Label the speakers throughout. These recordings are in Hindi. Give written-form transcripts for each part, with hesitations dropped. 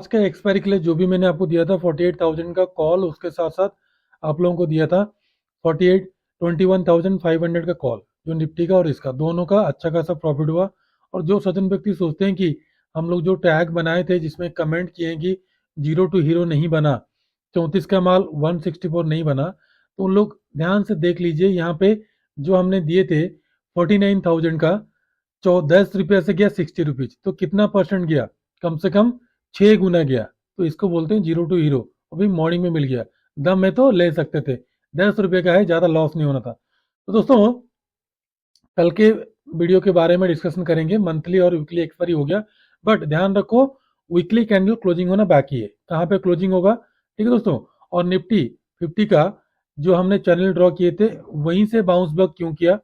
Speaker 1: आज का एक्सपायरी के लिए जो भी मैंने आपको दिया था 48,000 का कॉल, उसके साथ साथ आप लोगों को दिया था 21,500 का कॉल, जो निफ्टी का और इसका दोनों का अच्छा खासा प्रॉफिट हुआ। और जो सज्जन व्यक्ति सोचते हैं कि हम लोग जो टैग बनाए थे जिसमें कमेंट किए हैं कि जीरो टू हीरो नहीं बना, 34 का माल 164 नहीं बना, तो उन लोग ध्यान से देख लीजिए। यहाँ पे जो हमने दिए थे 49,000 का, 10 रुपये से गया 60 रुपीज, तो कितना परसेंट गया? कम से कम 6 गुना गया। तो इसको बोलते हैं जीरो टू हीरो। अभी मॉर्निंग में मिल गया, दम में तो ले सकते थे। 10 रुपये का है, ज्यादा लॉस नहीं होना था। तो दोस्तों, कल के वीडियो के बारे में डिस्कशन करेंगे। मंथली और वीकली एक्सपायरी हो गया, बट ध्यान रखो वीकली कैंडल क्लोजिंग होना बाकी है। कहाँ पे क्लोजिंग होगा? ठीक है दोस्तों। और निफ्टी 50 का जो हमने चैनल ड्रॉ किए थे वहीं से बाउंस बैक क्यों किया,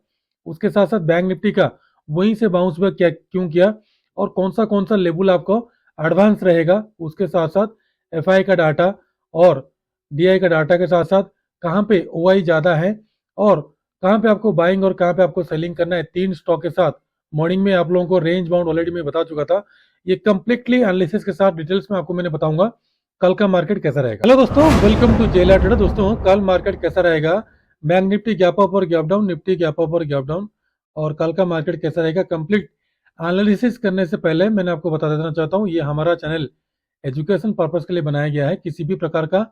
Speaker 1: उसके साथ साथ बैंक निफ्टी का वहीं से बाउंस बैक क्यों किया, और कौन सा लेवल आपको एडवांस रहेगा, उसके साथ साथ एफआई का डाटा और डीआई का डाटा के साथ साथ कहाँ पे ओआई ज्यादा है और कहाँ पे आपको बाइंग और कहाँ पे आपको सेलिंग करना है, 3 स्टॉक के साथ मॉर्निंग में आप लोगों को रेंज बाउंड ऑलरेडी मैं बता चुका था। ये कंप्लीटली एनालिसिस के साथ डिटेल्स में आपको मैंने बताऊंगा कल का मार्केट कैसा रहेगा। हेलो दोस्तों, वेलकम टू जेला ट्रेडर। दोस्तों, कल मार्केट कैसा रहेगा? बैंक निफ्टी गैप अप और gap down, Nifty gap up और गैप डाउन, और कल का मार्केट कैसा रहेगा कंप्लीट एनालिसिस करने से पहले मैंने आपको बता देना चाहता हूँ, ये हमारा चैनल एजुकेशन पर्पज के लिए बनाया गया है। किसी भी प्रकार का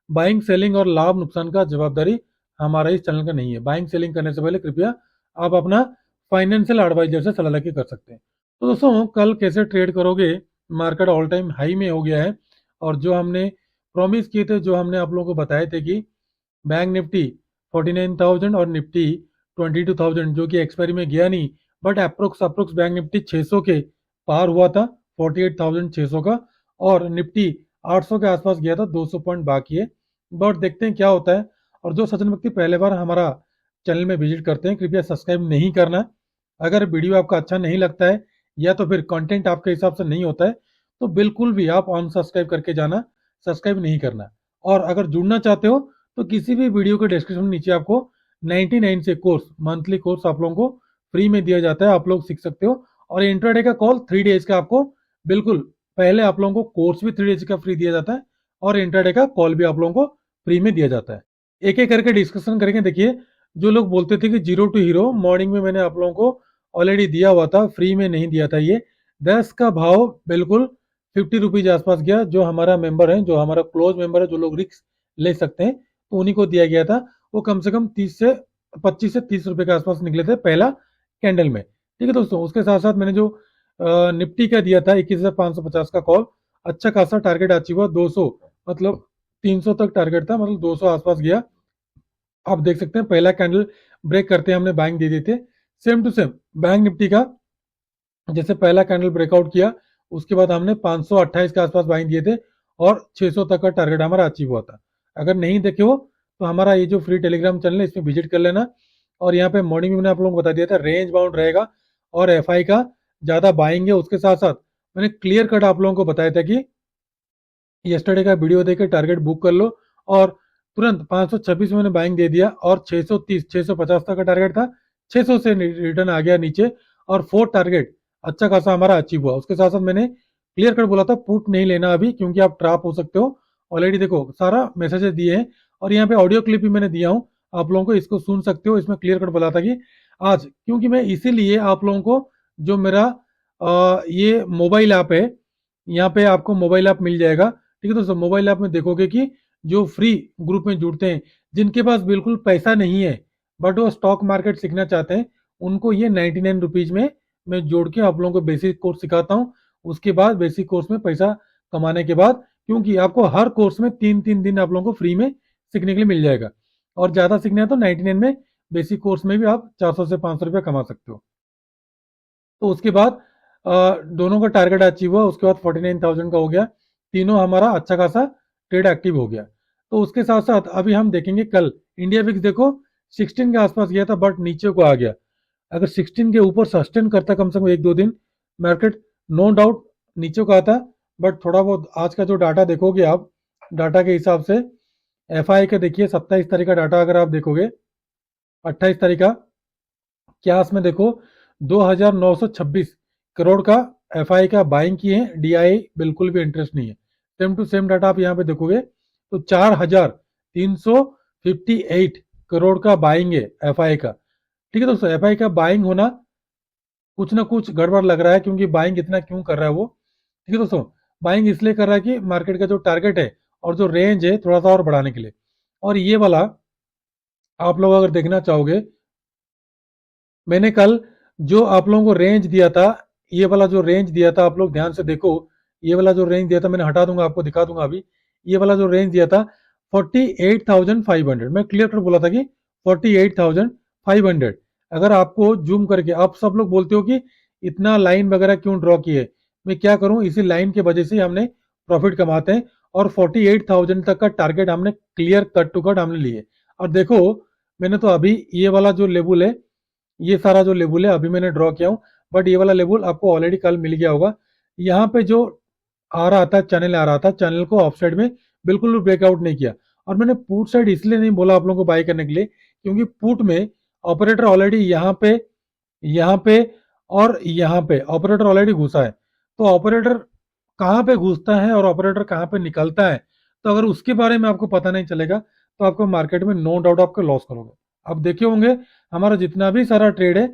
Speaker 1: बाइंग सेलिंग और लाभ नुकसान का जवाबदारी हमारा इस चैनल का नहीं है। बाइंग सेलिंग करने से पहले कृपया आप अपना फाइनेंशियल एडवाइजर से सलाह लेके कर सकते हैं। तो दोस्तों, कल कैसे ट्रेड करोगे? मार्केट ऑल टाइम हाई में हो गया है, और जो हमने प्रॉमिस किए थे, जो हमने आप लोगों को बताए थे कि बैंक निफ्टी 49,000 और निफ्टी 22,000, जो कि एक्सपायरी में गया नहीं, बट अप्रोक्स बैंक निफ्टी 600 के पार हुआ था, 48,600 का, और निफ्टी 800 के आसपास गया था, 200 पॉइंट बाकी है। बट देखते हैं क्या होता है। और जो सज्जन व्यक्ति पहले बार हमारा चैनल में विजिट करते हैं, कृपया सब्सक्राइब नहीं करना। अगर वीडियो आपका अच्छा नहीं लगता है या तो फिर कंटेंट आपके हिसाब से नहीं होता है, तो बिल्कुल भी आप अनसब्सक्राइब करके जाना, सब्सक्राइब नहीं करना। और अगर जुड़ना चाहते हो तो किसी भी वीडियो के डिस्क्रिप्शन में नीचे आपको 99 से कोर्स, मंथली कोर्स आप लोगों को फ्री में दिया जाता है, आप लोग सीख सकते हो। और इंट्राडे का कॉल 3 डेज का आपको बिल्कुल पहले आप लोगों को कोर्स भी 3 डेज का फ्री दिया जाता है, और इंट्राडे का कॉल भी आप लोगों को फ्री में दिया जाता है। एक एक करके डिस्कशन करेंगे। देखिए, जो लोग बोलते थे कि जीरो टू हीरो, मॉर्निंग में मैंने आप लोगों को ऑलरेडी दिया हुआ था, फ्री में नहीं दिया था। ये 10 का भाव बिल्कुल 50 रुपीज आसपास गया। जो हमारा मेंबर है, जो हमारा क्लोज मेंबर है, जो लोग रिस्क ले सकते हैं, तो उन्हीं को दिया गया था। वो कम से कम 25 से 30 रुपए के आसपास निकले थे पहला कैंडल में। ठीक है दोस्तों, उसके साथ साथ मैंने जो निफ्टी का दिया था 21,550 का कॉल, अच्छा खासा टारगेट अचीव हुआ, 200 मतलब 300 तक टारगेट था, मतलब 200 आसपास गया। आप देख सकते हैं पहला कैंडल ब्रेक करते हैं हमने बाइंग दे दिए थे। Same to same bank Nifty का जैसे पहला कैंडल ब्रेकआउट किया, उसके बाद हमने 528 के आसपास बाइंग दिए थे, और 600 तक का टारगेट हमारा अचीव हुआ था। अगर नहीं देखे हो तो हमारा ये जो फ्री टेलीग्राम चैनल है इसमें विजिट कर लेना। और यहाँ पे मॉर्निंग में मैंने आप लोगों को बता दिया था रेंज बाउंड रहेगा, और एफआई का ज्यादा बाइंग है। उसके साथ साथ मैंने क्लियर कट आप लोगों को बताया था कि यस्टरडे का वीडियो देकर टारगेट बुक कर लो, और तुरंत 526 में मैंने बाइंग दे दिया, और 630 650 तक का टारगेट था, 600 से रिटर्न आ गया नीचे, और फोर्थ टारगेट अच्छा खासा हमारा अचीव हुआ। उसके साथ साथ मैंने क्लियर कट बोला था पुट नहीं लेना अभी, क्योंकि आप ट्रैप हो सकते हो। ऑलरेडी देखो सारा मैसेजेस दिए हैं, और यहाँ पे ऑडियो क्लिप भी मैंने दिया हूँ, आप लोगों को इसको सुन सकते हो। इसमें क्लियर कट बोला था कि आज, क्योंकि मैं इसीलिए आप लोगों को जो मेरा ये मोबाइल ऐप है, यहाँ पे आपको मोबाइल ऐप मिल जाएगा। ठीक है दोस्तों, मोबाइल ऐप में देखोगे कि जो फ्री ग्रुप में जुड़ते हैं, जिनके पास बिल्कुल पैसा नहीं है बट वो स्टॉक मार्केट सीखना चाहते हैं, उनको ये 99 रुपीज में मैं जोड़ के आप लोगों को बेसिक कोर्स सिखाता हूँ। उसके बाद बेसिक कोर्स में पैसा कमाने के बाद, क्योंकि आपको हर कोर्स में 3-3 दिन आप लोगों को फ्री में सीखने के लिए मिल जाएगा, और ज्यादा सीखना है तो 99 में बेसिक कोर्स में भी आप 400 से 500 रुपया कमा सकते हो। तो उसके बाद दोनों का टारगेट अचीव हुआ, उसके बाद 49,000 का हो गया, तीनों हमारा अच्छा खासा ट्रेड एक्टिव हो गया। तो उसके साथ साथ अभी हम देखेंगे कल इंडिया विक्स, देखो 16 के आसपास गया था बट नीचे को आ गया। अगर 16 के ऊपर सस्टेन करता कम से कम 1-2 दिन, मार्केट नो डाउट नीचे को आता। बट थोड़ा बहुत आज का जो डाटा देखोगे आप, डाटा के हिसाब से एफ आई का देखिए 27 तारीख का डाटा, अगर आप देखोगे 28 तारीख का, क्या में देखो 2,926 करोड़ का एफआई का बाइंग किए हैं, डीआई बिल्कुल भी इंटरेस्ट नहीं है। सेम टू सेम डाटा आप यहाँ पे देखोगे तो 4,358 करोड़ का बाइंग है एफआई का। ठीक है दोस्तों, एफआई का बाइंग होना कुछ ना कुछ गड़बड़ लग रहा है, क्योंकि बाइंग इतना क्यों कर रहा है वो। ठीक है दोस्तों, बाइंग इसलिए कर रहा है कि मार्केट का जो टारगेट है और जो रेंज है थोड़ा सा और बढ़ाने के लिए। और ये वाला आप लोग अगर देखना चाहोगे, मैंने कल जो आप लोगों को रेंज दिया था, ये वाला जो रेंज दिया था आप लोग ध्यान से देखो, ये वाला जो रेंज दिया था मैंने हटा दूंगा, आपको दिखा दूंगा अभी। ये वाला जो रेंज दिया था 48,500, मैं क्लियर कट बोला था कि 48,500। अगर आपको जूम करके, आप सब लोग बोलते हो कि इतना लाइन वगैरह क्यों ड्रॉ किए, मैं क्या करूं, इसी लाइन के वजह से हमने प्रॉफिट कमाते हैं। और 48,000 तक का टारगेट हमने क्लियर कट टू कट हमने लिए। और देखो, मैंने तो अभी ये वाला जो लेवल है, ये सारा जो लेवल है अभी मैंने ड्रॉ किया हूँ, बट ये वाला लेवल आपको ऑलरेडी कल मिल गया होगा। यहाँ पे जो आ रहा था, चैनल आ रहा था, चैनल को ऑफ साइड में बिल्कुल भी ब्रेकआउट नहीं किया। और मैंने पुट साइड इसलिए नहीं बोला आप लोगों को बाय करने के लिए, क्योंकि पुट में ऑपरेटर ऑलरेडी यहाँ पे और यहाँ पे ऑपरेटर ऑलरेडी घुसा है। तो ऑपरेटर कहाँ पे घुसता है और ऑपरेटर कहाँ पे निकलता है, तो अगर उसके बारे में आपको पता नहीं चलेगा तो आपको मार्केट में नो डाउट आपको लॉस करोगे। अब देखे होंगे हमारा जितना भी सारा ट्रेड है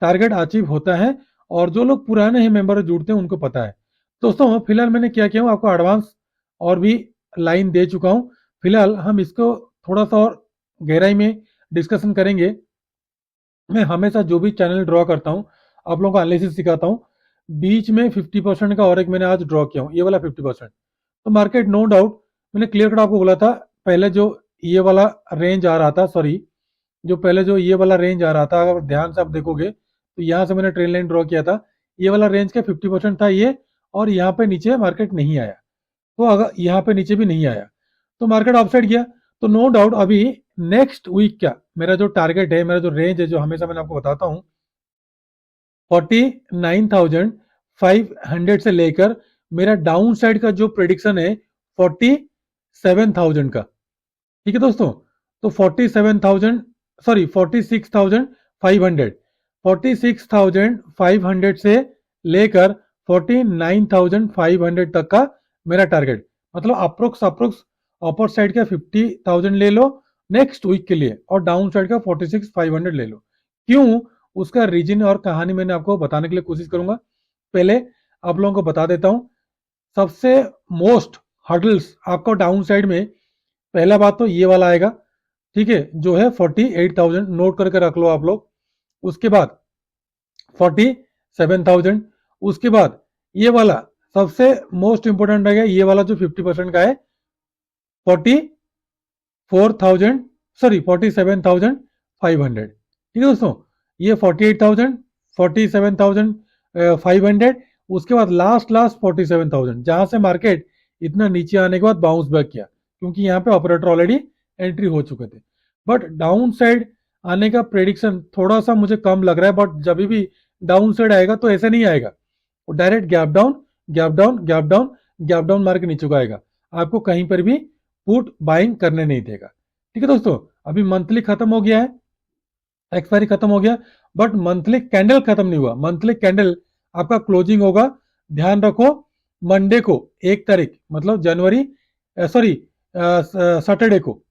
Speaker 1: टारगेट अचीव होता है, और जो लोग पुराने हैं मेंबर जुड़ते हैं उनको पता है। दोस्तों फिलहाल मैंने क्या किया हूँ, आपको एडवांस और भी लाइन दे चुका हूँ। फिलहाल हम इसको थोड़ा सा और गहराई में डिस्कशन करेंगे। मैं हमेशा जो भी चैनल ड्रॉ करता हूँ आप लोगों को एनालिसिस सिखाता हूँ, बीच में 50% का और एक मैंने आज ड्रॉ किया हूँ, ये वाला 50%। तो मार्केट नो डाउट, मैंने क्लियर कट आपको बोला था, पहले जो ये वाला रेंज आ रहा था, सॉरी, जो पहले जो ये वाला रेंज आ रहा था, अगर ध्यान से आप देखोगे तो यहाँ से मैंने ट्रेन लाइन ड्रॉ किया था, ये वाला रेंज का 50% था ये, और यहाँ पे नीचे मार्केट नहीं आया। तो अगर यहाँ पे नीचे भी नहीं आया तो मार्केट अपसाइड गया। तो नो डाउट अभी नेक्स्ट वीक क्या मेरा जो टारगेट है, मेरा जो रेंज है, जो हमेशा मैंने आपको बताता हूँ, 49,500 से लेकर मेरा डाउन साइड का जो प्रेडिक्शन है 47,000 का। ठीक है दोस्तों, तो 47,000, सॉरी 46,500, 46,500 से लेकर 49,500 तक का मेरा टारगेट, मतलब अप्रोक्स अपर साइड का 50,000 ले लो नेक्स्ट वीक के लिए, और डाउन साइड का 46,500 ले लो। क्यों, उसका रीजन और कहानी मैंने आपको बताने के लिए कोशिश करूंगा। पहले आप लोगों को बता देता हूं, सबसे मोस्ट हर्डल्स आपको डाउन साइड में, पहला बात तो ये वाला आएगा, ठीक है, जो है 48,000, नोट करके रख लो आप लोग। उसके बाद 47,000, उसके बाद ये वाला सबसे मोस्ट इंपोर्टेंट रहेगा, ये वाला जो 50% का है 44,000, सॉरी 47,500। ठीक है दोस्तों, ये 48,000, 47,500, उसके बाद लास्ट 47,000, जहां से मार्केट इतना नीचे आने के बाद बाउंस बैक किया, क्योंकि यहाँ पे ऑपरेटर ऑलरेडी एंट्री हो चुके थे। बट डाउन साइड आने का प्रेडिक्शन थोड़ा सा मुझे कम लग रहा है, बट जब भी डाउन साइड आएगा तो ऐसे नहीं आएगा, वो direct gap down gap down gap down gap down मार के नीचे को आएगा, आपको कहीं पर भी पुट बाइंग करने नहीं देगा। ठीक है दोस्तों, अभी मंथली खत्म हो गया है, एक्सपायरी खत्म हो गया, बट मंथली कैंडल खत्म नहीं हुआ। मंथली कैंडल आपका क्लोजिंग होगा, ध्यान रखो, मंडे को 1 तारीख, मतलब जनवरी, सॉरी सैटरडे को,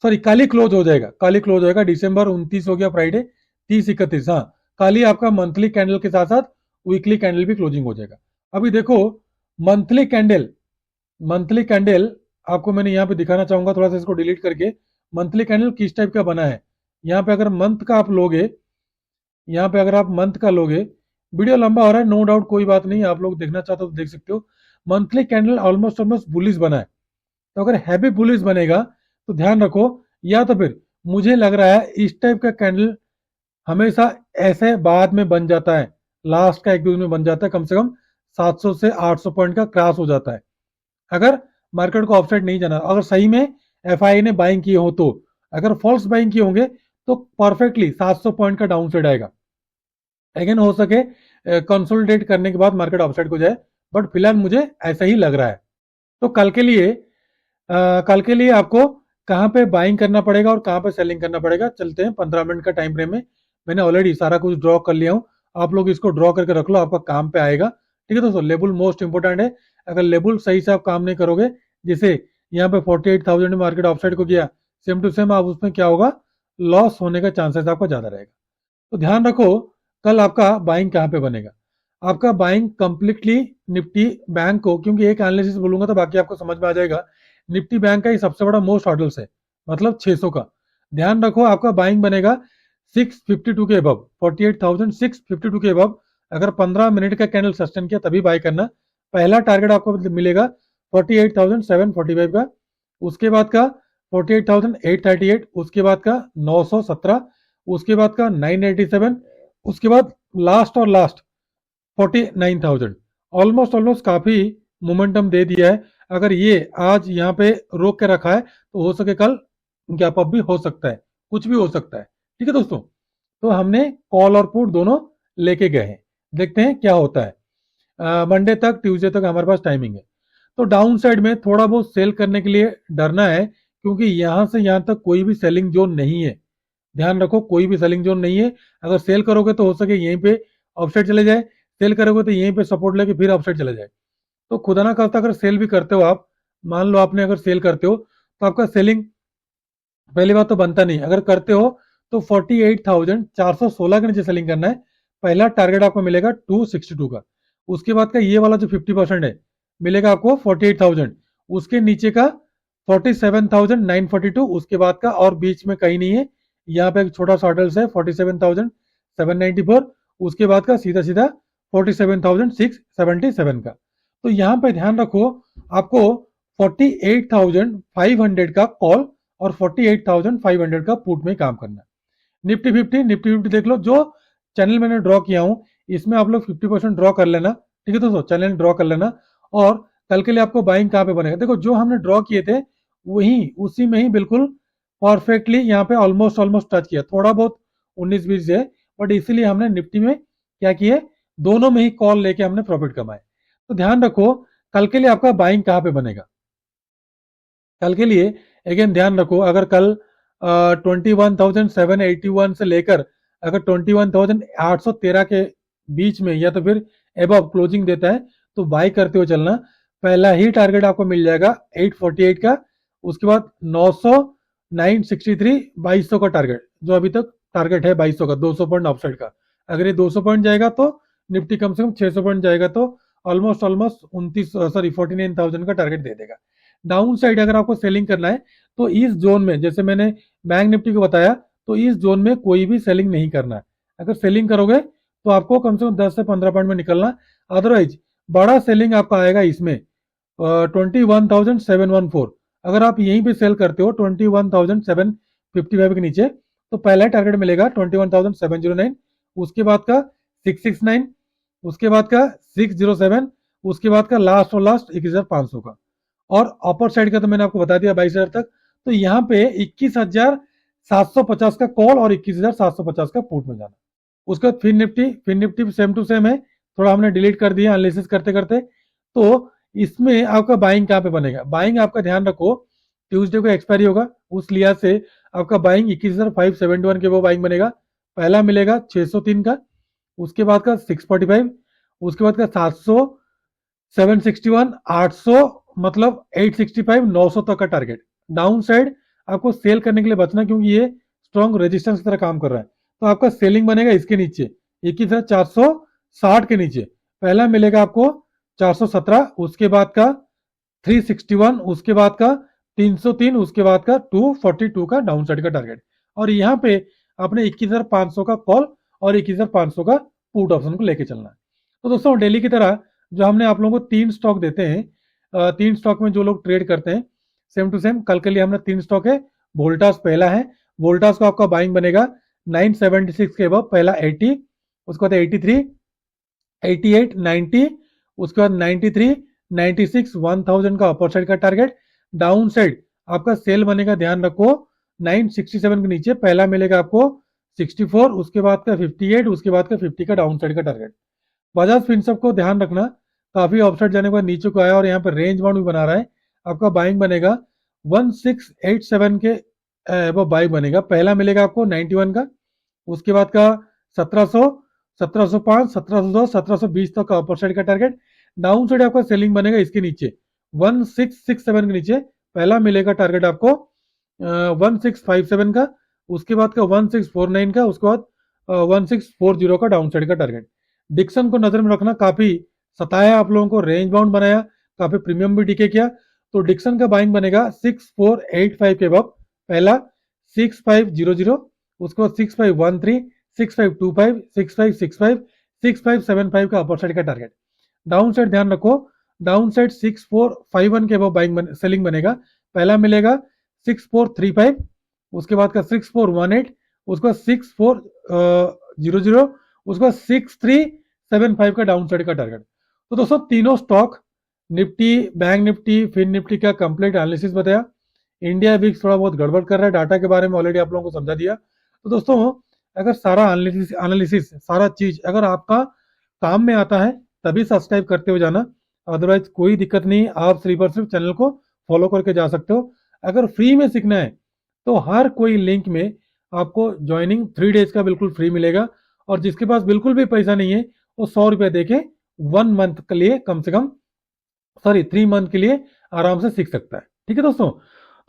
Speaker 1: सॉरी कल ही क्लोज हो जाएगा, कल ही क्लोज होगा। दिसंबर 29 हो गया, फ्राइडे 30, 31, हाँ कल ही आपका मंथली कैंडल के साथ साथ वीकली कैंडल भी क्लोजिंग हो जाएगा। अभी देखो, मंथली कैंडल आपको मैंने यहाँ पे दिखाना चाहूंगा, थोड़ा सा इसको डिलीट करके, मंथली कैंडल किस टाइप का बना है। यहाँ पे अगर मंथ का आप लोगे, यहाँ पे अगर आप मंथ का लोगे, वीडियो लंबा हो रहा है नो डाउट, कोई बात नहीं, आप लोग देखना चाहते हो तो देख सकते हो। Monthly candle almost almost bullish बना है, तो अगर हैवी बुलिश बनेगा तो ध्यान रखो, या तो फिर मुझे लग रहा है इस टाइप का कैंडल हमेशा ऐसे बाद में बन जाता है, लास्ट का 1-2 दिन में बन जाता है, कम से कम 700 से 800 पॉइंट का क्रॉस हो जाता है, अगर मार्केट को ऑफसाइड नहीं जाना। अगर सही में एफआई ने बाइंग किए हो तो, अगर फॉल्स बाइंग किए होंगे तो परफेक्टली 700 पॉइंट का डाउन साइड आएगा। अगेन हो सके कंसोलिडेट करने के बाद मार्केट अपसाइड को जाए, बट फिलहाल मुझे ऐसा ही लग रहा है। तो कल के लिए आपको कहां पे बाइंग करना पड़ेगा और कहां पे सेलिंग करना पड़ेगा, चलते हैं 15 मिनट का टाइम फ्रेम में। मैंने ऑलरेडी सारा कुछ ड्रॉ कर लिया हूं, आप लोग इसको ड्रॉ करके रख लो, आपका काम पे आएगा। ठीक है दोस्तों, लेवल मोस्ट इंपोर्टेंट है, अगर लेवल सही से आप काम नहीं करोगे, जैसे यहाँ पे 48,000 मार्केट ऑफसाइड को गया, सेम टू सेम आप उसमें क्या होगा, लॉस होने का चांसेस आपका ज्यादा रहेगा। तो ध्यान रखो कल आपका बाइंग कहाँ पे बनेगा। आपका बाइंग कंप्लीटली निफ्टी बैंक को, क्योंकि एक एनालिसिस बोलूंगा तो बाकी आपको समझ में आ जाएगा। निफ्टी बैंक का ही सबसे बड़ा मोस्ट हॉर्डल्स है, मतलब 600 का। ध्यान रखो आपका बाइंग बनेगा 652 के अबव, 48,652 के अबव। अगर 15 मिनट का कैंडल सस्टेन किया तभी बाय करना। पहला टारगेट आपको मिलेगा 48,745 का, उसके बाद का 48,838, उसके बाद का 917, उसके बाद का 987, उसके बाद लास्ट और लास्ट 49,000। ऑलमोस्ट ऑलमोस्ट काफी मोमेंटम दे दिया है। अगर ये आज यहाँ पे रोक के रखा है तो हो सके कल गैप अप भी हो सकता है, कुछ भी हो सकता है। ठीक है दोस्तों, तो हमने कॉल और पुट दोनों लेके गए हैं, देखते हैं क्या होता है। मंडे तक ट्यूसडे तक हमारे पास टाइमिंग है। तो डाउन साइड में थोड़ा बहुत सेल करने के लिए डरना है, क्योंकि यहां से यहां तक कोई भी सेलिंग जोन नहीं है। ध्यान रखो कोई भी सेलिंग जोन नहीं है। अगर सेल करोगे तो हो सके यहीं पे ऑफसेट चले जाए, सेल करोगे तो यहीं पे सपोर्ट लेके फिर ऑफसेट चले जाए। तो खुदा ना करता अगर सेल भी करते हो आप, मान लो आपने अगर सेल करते हो तो आपका सेलिंग पहली बात तो बनता नहीं। अगर करते हो तो 48,416 के नीचे सेलिंग करना है। पहला टारगेट आपको मिलेगा 262 का, उसके बाद का ये वाला जो 50% है मिलेगा आपको 48,000, उसके नीचे का 47,942, उसके बाद का और बीच में कहीं नहीं है। यहाँ पे एक छोटा सा हॉर्डल्स है 47,794, उसके बाद का सीधा सीधा 47,677 का। तो यहाँ पे ध्यान रखो आपको 48,500 का कॉल और 48,500 का पुट में काम करना है। निफ्टी 50 देख लो, जो चैनल मैंने ड्रॉ किया हूं इसमें आप लोग 50% ड्रॉ कर लेना। ठीक है दोस्तों, चैनल ड्रॉ कर लेना। और कल के लिए आपको बाइंग कहाँ पे बनेगा, देखो जो हमने ड्रॉ किए थे वही उसी में ही बिल्कुल परफेक्टली यहाँ पे ऑलमोस्ट ऑलमोस्ट टच किया। थोड़ा बहुत 19-20 है, बट इसीलिए हमने निफ्टी में क्या किए, दोनों में ही कॉल लेके हमने प्रॉफिट कमाए। तो ध्यान रखो कल के लिए आपका बाइंग कहाँ पे बनेगा। कल के लिए अगेन ध्यान रखो, अगर कल 21,781 से लेकर अगर 21,813 के बीच में या तो फिर एबव क्लोजिंग देता है तो बाई करते हुए चलना। पहला ही टारगेट आपको मिल जाएगा 848 का, उसके बाद 900, 963, 2200 का टारगेट, जो अभी तक टारगेट है 2200 का, 200 पॉइंट ऑफसाइड का। अगर ये 200 पॉइंट जाएगा तो निफ्टी कम से कम 600 पॉइंट जाएगा, तो ऑलमोस्ट ऑलमोस्ट 49,000 का टारगेट दे देगा। डाउन साइड अगर आपको सेलिंग करना है तो इस जोन में, जैसे मैंने बैंक निफ्टी को बताया, तो इस जोन में कोई भी सेलिंग नहीं करना है। अगर सेलिंग करोगे तो आपको कम से कम 10 से 15 पॉइंट में निकलना। अदरवाइज बड़ा सेलिंग आपका आएगा इसमें 21,714। अगर आप यहीं पे सेल करते हो 21,755 के नीचे तो पहला टारगेट मिलेगा 21,709, उसके बाद का 669, उसके बाद का 607, उसके बाद का लास्ट और लास्ट 21,500 का। और अपर साइड का तो मैंने आपको बता दिया 22,000 तक। तो यहाँ पे 21,750 का कॉल और 21,750 का पुट में जाना। उसके बाद फिर निफ्टी सेम टू सेम है, थोड़ा हमने डिलीट कर दिया एनालिसिस करते करते। तो इसमें आपका बाइंग कहाँ पे बनेगा, बाइंग आपका ध्यान रखो ट्यूसडे को एक्सपायरी होगा, उस लिहाज से आपका बाइंग 21,571 के वो बाइंग बनेगा। पहला मिलेगा 603 का, उसके बाद का 645, उसके बाद का 700, 761, 800, मतलब 865, 900 तक का टारगेट। डाउन साइड आपको सेल करने के लिए बचना, क्योंकि ये स्ट्रॉन्ग रेजिस्टेंस की तरह काम कर रहा है। तो आपका सेलिंग बनेगा इसके नीचे 21,460 के नीचे। पहला मिलेगा आपको 417, उसके बाद का 361, उसके बाद का 303, उसके बाद का 242 का डाउन साइड का टारगेट। और यहाँ पे आपने 21,500 का कॉल और 21,500 का पुट ऑप्शन को लेके चलना है। तो दोस्तों डेली की तरह जो हमने आप लोगों को 3 स्टॉक देते हैं, 3 स्टॉक में जो लोग ट्रेड करते हैं सेम टू सेम कल के लिए हमने 3 स्टॉक है। वोल्टास पहला है, वोल्टास को आपका बाइंग बनेगा 976 के अब, पहला 80, उसके बाद 83, 88, 90, उसके बाद 93, 96, 1000 का अपर साइड का टारगेट। डाउन साइड आपका सेल बनेगा, ध्यान रखो 967 के नीचे। पहला मिलेगा आपको 64, उसके बाद का 58, उसके बाद का 50 का डाउन साइड का टारगेट। बजाज फिनसर्व को ध्यान रखना, काफी ऑफसेट जाने के बाद नीचे को आया और यहाँ पर रेंज बाउंड भी बना रहा है। आपका बाइंग बनेगा 1687 के अब बाइंग बनेगा। पहला मिलेगा आपको 91 का, उसके बाद का 1700, 1705, 1710, 1720 तक का अपर साइड का टारगेट। डाउन साइड आपका सेलिंग बनेगा इसके नीचे 1667 के नीचे। पहला मिलेगा टारगेट आपको 1657 का, उसके बाद का 1649 का, उसके बाद 1640 का डाउन साइड का टारगेट। डिक्सन को नजर में रखना, काफी सताया आप लोगों को, रेंज बाउंड बनाया, काफी प्रीमियम भी डीके किया। तो डिक्सन का बाइंग बनेगा 6485 के बाद, पहला 6500, उसके बाद 6513, 6525, 6565, 6575 का अपर साइड का टारगेट। डाउन साइड ध्यान रखो, डाउन साइड 6451 के अब बाइंग सेलिंग बनेगा। पहला मिलेगा 6435, उसके बाद का 6418, उसके बाद 6400, उसके बाद 6375 का डाउन साइड का टारगेट। तो दोस्तों तीनों stock, Nifty, bank Nifty, fin Nifty का कंप्लीट एनालिसिस बताया। इंडिया विक्स थोड़ा बहुत गड़बड़ कर रहा है, डाटा के बारे में ऑलरेडी आप लोगों को समझा दिया। तो दोस्तों अगर सारा एनालिसिस सारा चीज अगर आपका काम में आता है तभी सब्सक्राइब करते हुए जाना, अदरवाइज कोई दिक्कत नहीं, आप सिर्फ और सिर्फ चैनल को फॉलो करके जा सकते हो। अगर फ्री में सीखना है तो हर कोई लिंक में आपको ज्वाइनिंग 3 डेज का बिल्कुल फ्री मिलेगा, और जिसके पास बिल्कुल भी पैसा नहीं है वो 100 रुपए दे के 1 मंथ के लिए कम से कम, सॉरी 3 मंथ के लिए आराम से सीख सकता है। ठीक है दोस्तों,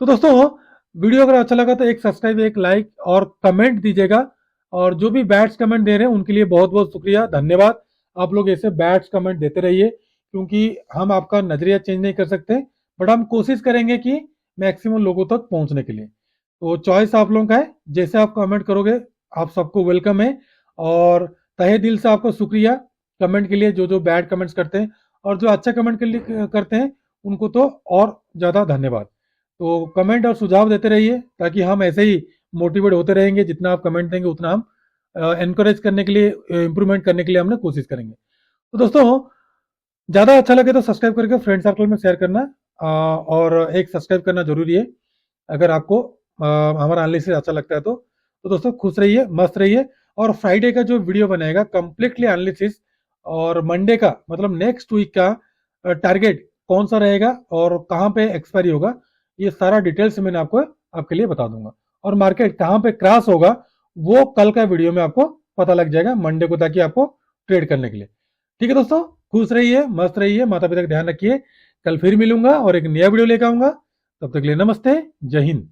Speaker 1: तो दोस्तों वीडियो अगर अच्छा लगा तो एक सब्सक्राइब, एक लाइक और कमेंट दीजिएगा। और जो भी बैड्स कमेंट दे रहे हैं उनके लिए बहुत बहुत शुक्रिया, धन्यवाद। आप लोग ऐसे बैड्स कमेंट देते रहिए, क्योंकि हम आपका नजरिया चेंज नहीं कर सकते, बट हम कोशिश करेंगे कि मैक्सिमम लोगों तक पहुंचने के लिए। तो चॉइस आप लोगों का है, जैसे आप कमेंट करोगे आप सबको वेलकम है। और तहे दिल से आपको शुक्रिया कमेंट के लिए, जो जो बैड कमेंट्स करते हैं, और जो अच्छा कमेंट के लिए करते हैं उनको तो और ज्यादा धन्यवाद। तो कमेंट और सुझाव देते रहिए ताकि हम ऐसे ही मोटिवेट होते रहेंगे, जितना आप कमेंट देंगे उतना हम एनकरेज करने के लिए, इंप्रूवमेंट करने के लिए हमने कोशिश करेंगे। तो दोस्तों ज्यादा अच्छा लगे तो सब्सक्राइब करके फ्रेंड सर्कल में शेयर करना, और एक सब्सक्राइब करना जरूरी है अगर आपको हमारा एनालिसिस अच्छा लगता है तो दोस्तों खुश रहिए, मस्त रहिए। और फ्राइडे का जो वीडियो बनाएगा कंप्लीटली एनालिसिस, और मंडे का मतलब नेक्स्ट वीक का टारगेट कौन सा रहेगा और कहां पे एक्सपायरी होगा, ये सारा डिटेल्स मैंने आपको आपके लिए बता दूंगा। और मार्केट कहां पे क्रॉस होगा वो कल का वीडियो में आपको पता लग जाएगा मंडे को, ताकि आपको ट्रेड करने के लिए। ठीक है दोस्तों, खुश रहिए, मस्त रहिए, माता पिता का ध्यान रखिए। कल फिर मिलूंगा और एक नया वीडियो लेकर आऊंगा, तब तक के लिए नमस्ते, जय हिंद।